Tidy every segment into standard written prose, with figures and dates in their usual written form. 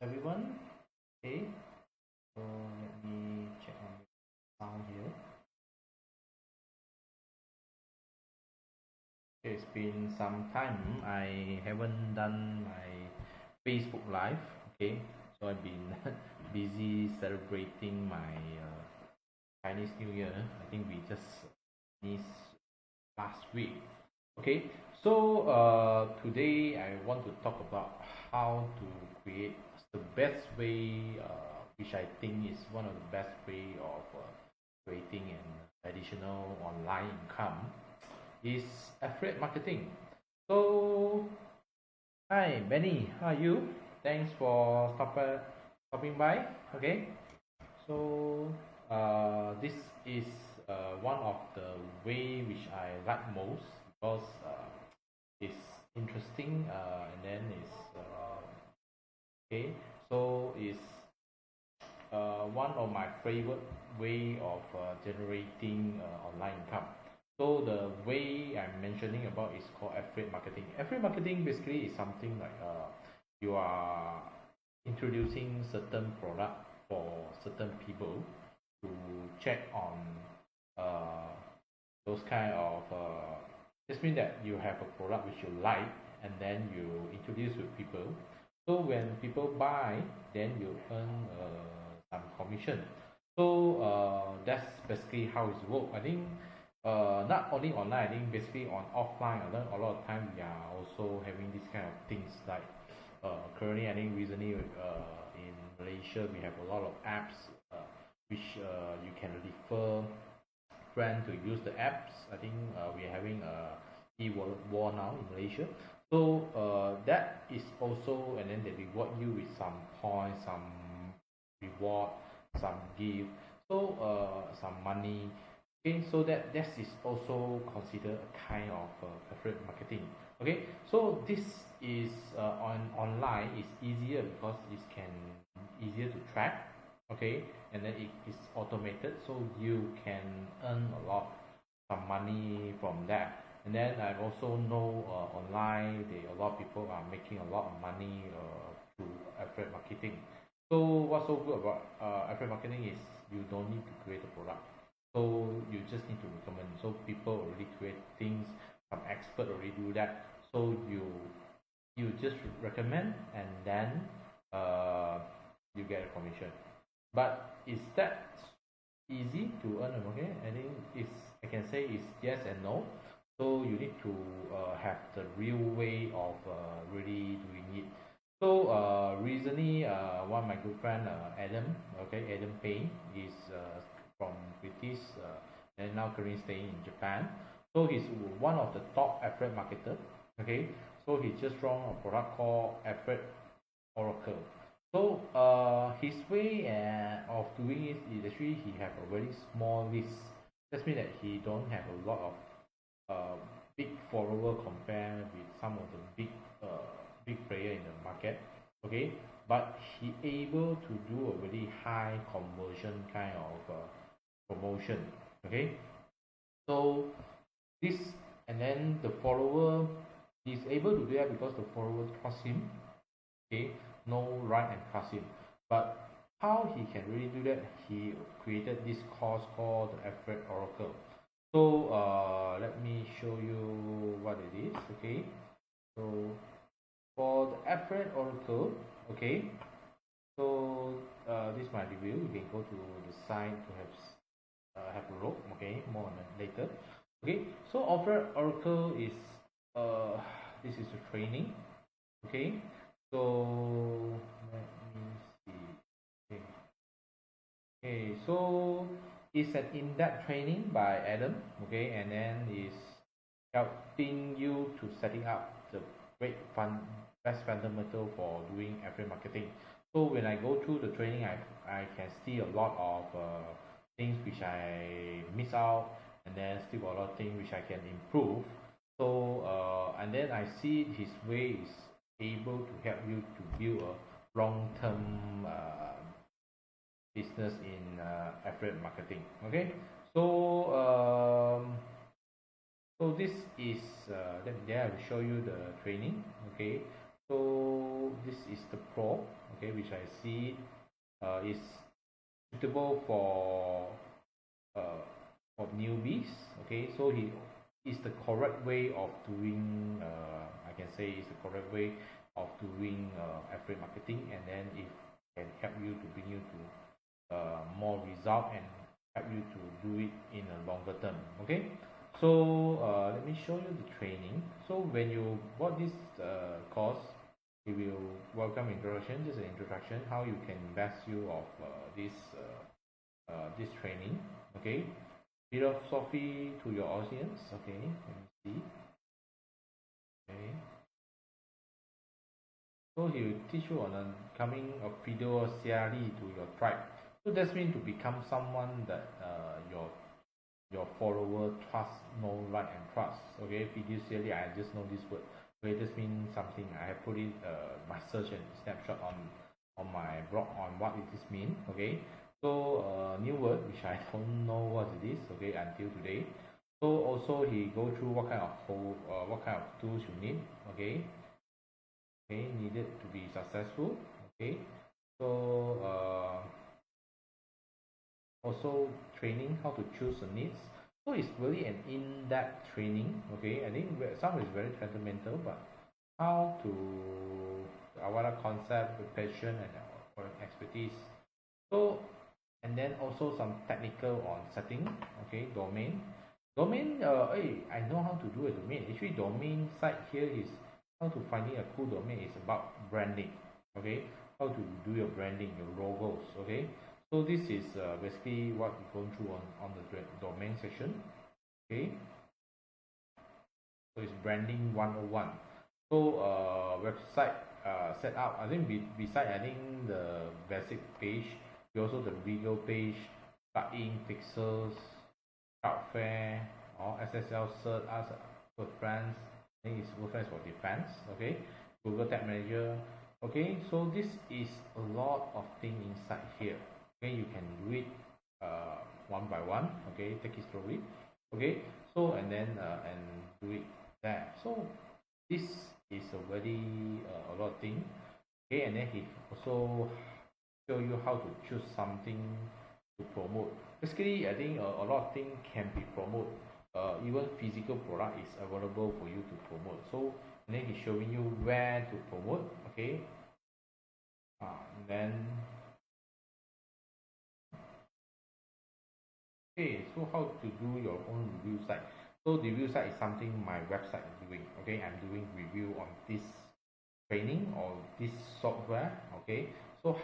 everyone. Okay, so let me check on the sound here. Okay, it's been some time. I haven't done my Facebook Live. Okay, so I've been busy celebrating my Chinese New Year. I think we just missed last week. Okay, so today I want to talk about how to create the best way, which I think is one of the best way of creating an additional online income, is affiliate marketing. So, hi Benny, how are you? Thanks for stopping by. Okay, so this is one of the way which I like most because it's interesting and then it's okay. So it's one of my favorite way of generating online income. So the way I'm mentioning about is called affiliate marketing. Affiliate marketing basically is something like you are introducing certain product for certain people to check on those kind of this means that you have a product which you like and then you introduce with people. So when people buy, then you earn some commission. So that's basically how it's work. I think not only online, I think basically on offline, a lot of time we are also having this kind of things like currently I think recently in Malaysia we have a lot of apps which you can refer friend to use the apps. I think we are having a e-wallet war now in Malaysia. So that is also, and then they reward you with some points, some reward, some gift, so some money. Okay, so that is also considered a kind of affiliate marketing. Okay, so this is online is easier because it can easier to track. Okay, and then it is automated, so you can earn a lot some money from that. And then I also know online a lot of people are making a lot of money through affiliate marketing. So what's so good about affiliate marketing is you don't need to create a product. So you just need to recommend. So people already create things, some expert already do that. So you just recommend and then you get a commission. But is that easy to earn a market? I think I can say it's yes and no. So you need to have the real way of really doing it. So recently one of my good friend Adam, Adam Payne is from British and now currently staying in Japan. So he's one of the top affiliate marketer. Okay, so he just launched a product called Affiliate Oracle. So his way of doing it is actually he have a very small list. That means that he don't have a lot of big follower compared with some of the big player in the market. Okay, but he able to do a very high conversion kind of promotion. Okay, so this and then the follower is able to do that because the follower trust him. Okay, no right and trust him. But how he can really do that? He created this course called the Affiliate Oracle. So let me show you what it is. Okay, so for the Affiliate Oracle, okay, so this is my review. You can go to the site to have a look. Okay, more on that later. Okay, so Affiliate Oracle is this is a training. Okay, so let me see. Okay, so it's an in-depth training by Adam. Okay, and then is helping you to setting up the best fundamental for doing affiliate marketing. So when I go through the training, I can see a lot of things which I miss out, and then still a lot of things which I can improve. So and then I see his way is able to help you to build a long-term business in affiliate marketing. Okay, so so this is then I will show you the training. Okay, so this is the Pro, okay, which I see is suitable for newbies. Okay, so he is the correct way of doing. I can say is the correct way of doing affiliate marketing, and then it can help you to bring you to more result and help you to do it in a longer term. Okay, so let me show you the training. So when you bought this course, it will welcome introduction, just an introduction how you can best use of this training. Okay, philosophy to your audience. Okay, let me see. Okay, so he will teach you on a coming of video series to your tribe. So that's mean to become someone that your follower trust, know, like and trust. Okay, fiduciary, I just know this word. Okay, this means something. I have put it my search and snapshot on my blog on what it is mean. Okay, so new word which I don't know what it is. Okay, until today. So also he go through what kind of tools you need. Okay, needed to be successful. Okay, so also training how to choose the needs. So it's really an in-depth training. Okay, I think some is very fundamental, but how to our concept, the passion and our expertise. So and then also some technical on setting. Okay, domain. Hey, I know how to do a domain. Actually, domain site here is how to finding a cool domain is about branding. Okay, how to do your branding, your logos. Okay, so this is basically what we're going through on the domain section. Okay, so it's branding 101. So website setup. I think beside I think the basic page, also the video page, plugin fixers, Cloudflare or SSL cert as WordPress. I think it's WordPress for defense. Okay, Google Tag Manager. Okay, so this is a lot of things inside here. Okay, you can do it one by one. Okay, take it slowly. Okay, so and then and do it there. So this is a very a lot of thing. Okay, and then he also show you how to choose something to promote. Basically, I think a lot of things can be promoted. Even physical product is available for you to promote. So and then he's showing you where to promote. Okay, and then okay, so how to do your own review site. So the review site is something my website is doing. Okay, I'm doing review on this training or this software. Okay, so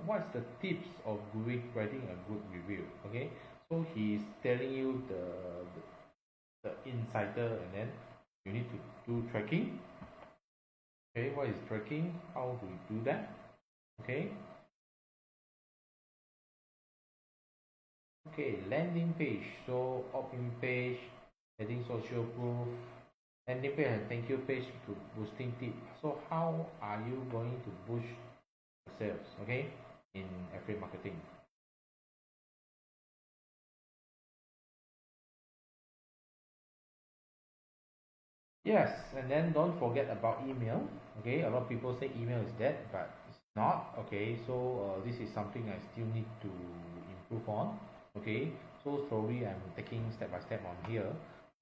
what's the tips of writing a good review? Okay, so he's telling you the insider, and then you need to do tracking. Okay, what is tracking? How do we do that? Okay, landing page. So opt-in page, adding social proof, landing page and thank you page to boosting tip. So how are you going to boost sales? Okay, in affiliate marketing. Yes, and then don't forget about email. Okay, a lot of people say email is dead, but it's not. Okay, so this is something I still need to improve on. Okay, so slowly I'm taking step by step on here.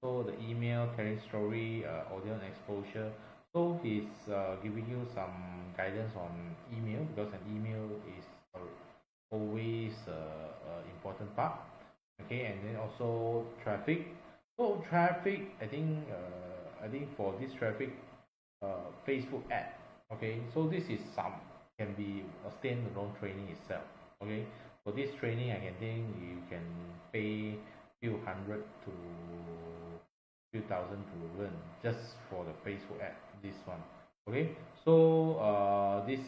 So the email, telling story, audience exposure. So he's giving you some guidance on email, because an email is always important part. Okay, and then also traffic. So traffic, I think for this traffic, Facebook ad. Okay, so this is some can be a standalone training itself. Okay, for this training, I can think you can pay few hundred to few thousand to learn just for the Facebook ad. This one. Okay, so this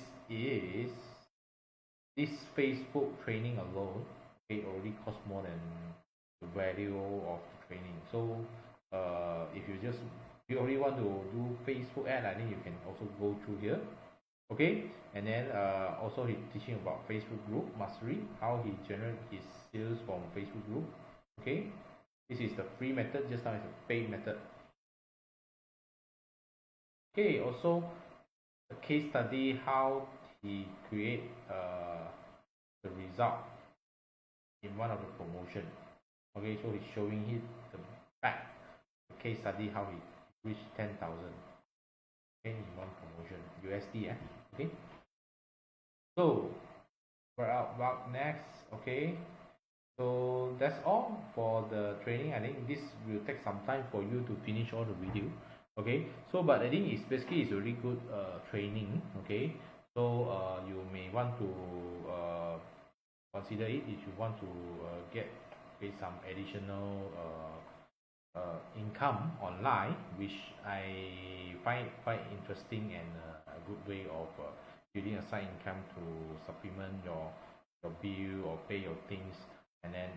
Facebook training alone, okay, already cost more than the value of the training. So if you only want to do Facebook ad, I think you can also go through here. Okay, and then also he teaching about Facebook group mastery, how he generate his sales from Facebook group. Okay, this is the free method, just now is a paid method. Okay, also a case study how he create the result in one of the promotion. Okay, so he's showing it the back the case study how he reached 10,000. Okay, in one promotion USD. Okay, so we're about next. Okay, so that's all for the training. I think this will take some time for you to finish all the video. Okay, so but I think it's basically it's a really good training. Okay, so you may want to consider it if you want to get some additional income online, which I find quite interesting and a good way of building a side income to supplement your bill or pay your things, and then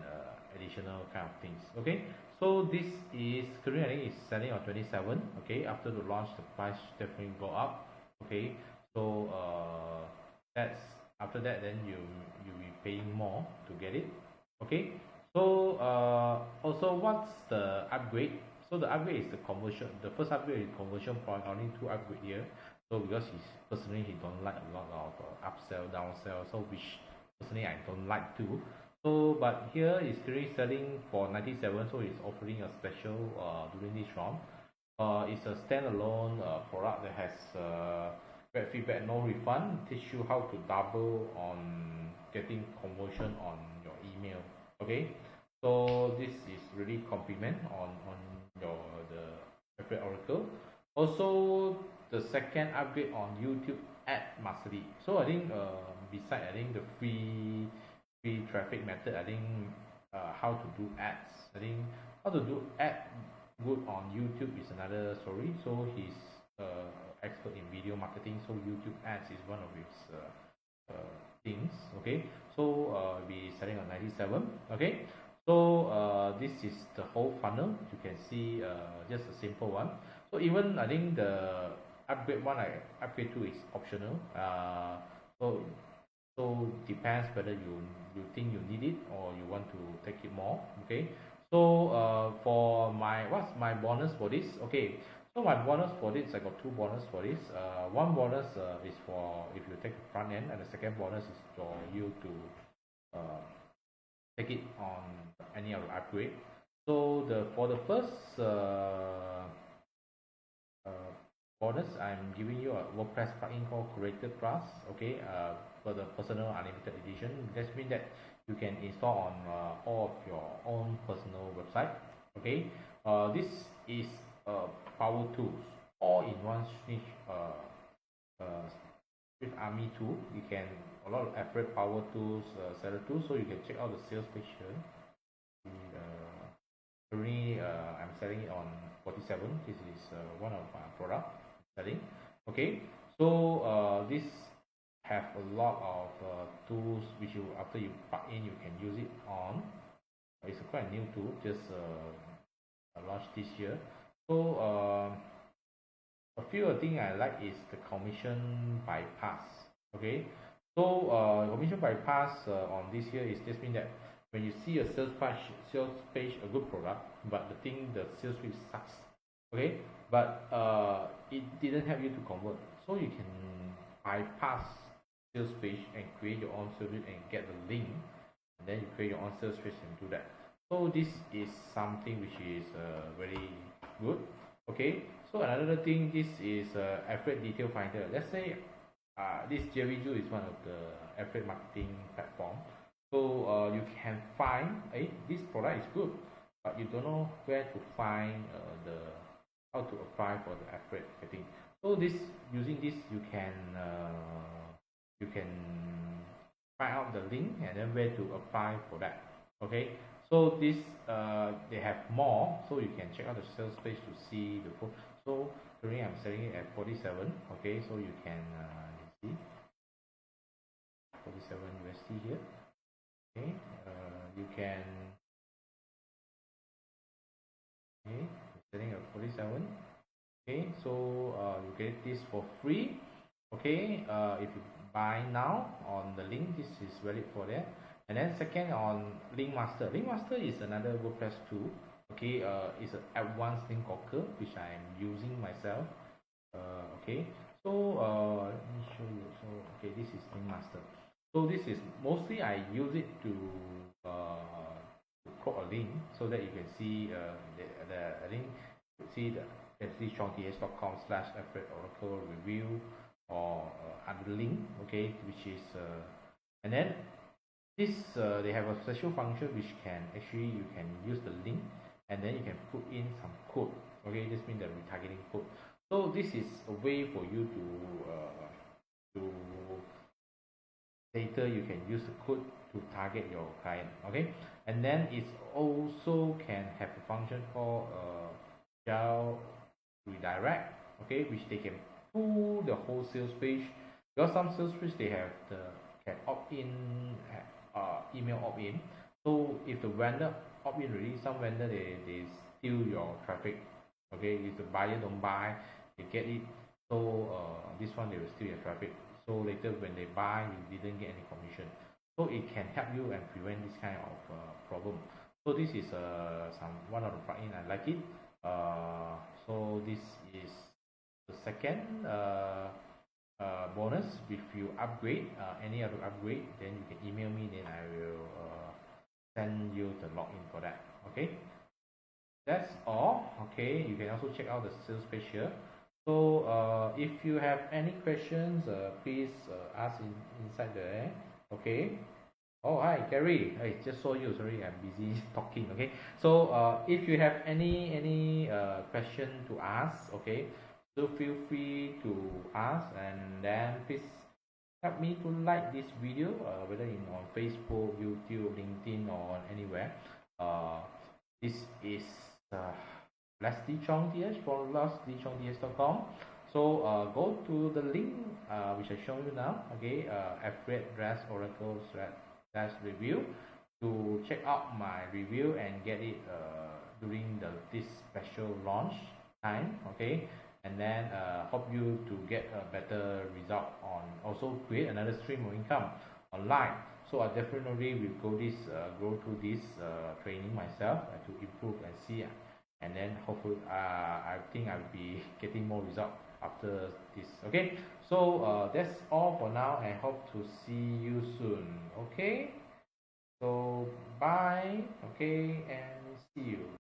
additional kind of things. Okay, so this is currently I think it's selling on 27. Okay, after the launch the price definitely go up. Okay, so that's after that then you'll be paying more to get it. Okay, so also what's the upgrade? So the upgrade is the conversion. The first upgrade is conversion point. Only 2 upgrade here. So because he don't like a lot of upsell downsell, so which personally I don't like too. So but here is currently selling for 97, so it's offering a special during this round. It's a standalone product that has bad feedback, no refund. Teach you how to double on getting conversion on your email. Okay, so this is really compliment on your the affiliate oracle. Also the second upgrade on YouTube ad mastery. So I think beside I think the free traffic method, I think how to do ads, I think how to do ad good on YouTube is another story. So he's expert in video marketing, so YouTube ads is one of his things. Okay, so we selling on 97. Okay, so this is the whole funnel. You can see just a simple one. So even I think the upgrade one, upgrade 2 is optional. So depends whether you think you need it or you want to take it more. Okay, so for what's my bonus for this? Okay, so my bonus for this, I got 2 bonus for this. One bonus is for if you take the front end, and the second bonus is for you to take it on any other upgrade. So for the first bonus, I'm giving you a WordPress plugin called Creator Plus. Okay, for the personal unlimited edition. That means that you can install on all of your own personal website. Okay, this is power tools all in one Swift Army tool. You can a lot of affiliate power tools, seller tools. So you can check out the sales page here. Currently I'm selling it on 47. This is one of my product selling. Okay, so this have a lot of tools which you after you plug in you can use it on. It's a quite new tool, just launched this year. So a few things I like is the commission bypass. Okay, so commission bypass on this year is just mean that when you see a sales page a good product, but the sales page sucks. Okay, but it didn't help you to convert, so you can bypass sales page and create your own sales page and get the link, and then you create your own sales page and do that. So this is something which is very good. Okay, so another thing, this is affiliate detail finder. Let's say this JVJu is one of the affiliate marketing platform. So you can find this product is good, but you don't know where to find how to apply for the affiliate marketing. So using this you can find out the link and then where to apply for that. Okay, so this they have more, so you can check out the sales page to see the full. So currently I'm selling it at 47. Okay, so you can see 47 USD here. Okay, you can selling at 47. Okay, so you get this for free. Okay, if you buy now on the link, this is valid for that. And then second on Link Master. Link Master is another WordPress tool. Okay, it's an advanced link calculator which I am using myself. Okay, So let me show you. So okay, this is link master. So this is mostly I use it to quote a link so that you can see the link. You see the seanth.com/affiliate-oracle review or other link, okay, which is and then this they have a special function which can actually you can use the link and then you can put in some code, okay. This means the retargeting code. So this is a way for you to later you can use the code to target your client, okay. And then it also can have a function called shell redirect, okay, which they can pull the whole sales page, because some sales page they have the can opt in email opt in. So if the vendor opt in already, some vendor they steal your traffic, okay. If the buyer don't buy, they get it. So this one they will steal your traffic. So later when they buy, you didn't get any commission. So it can help you and prevent this kind of problem. So this is one of the plugin I like it. So this is the second bonus. If you upgrade any other upgrade, then you can email me, then I will send you the login for that, okay. That's all, okay. You can also check out the sales page here. So if you have any questions, please ask inside there, okay. Oh, hi Gary, I just saw you. Sorry, I'm busy talking, okay. So if you have any question to ask, okay, so feel free to ask, and then please help me to like this video, whether on Facebook, YouTube, LinkedIn, or anywhere. This is Leslie Chong TH from lesleychongth.com. So go to the link which I show you now, okay, affiliate-oracle/review to check out my review and get it during this special launch time, okay. And then help you to get a better result on, also create another stream of income online. So I definitely will go through this training myself to improve and see, and then hopefully I think I'll be getting more result after this, okay. So that's all for now, and hope to see you soon, okay. So bye, okay, and see you.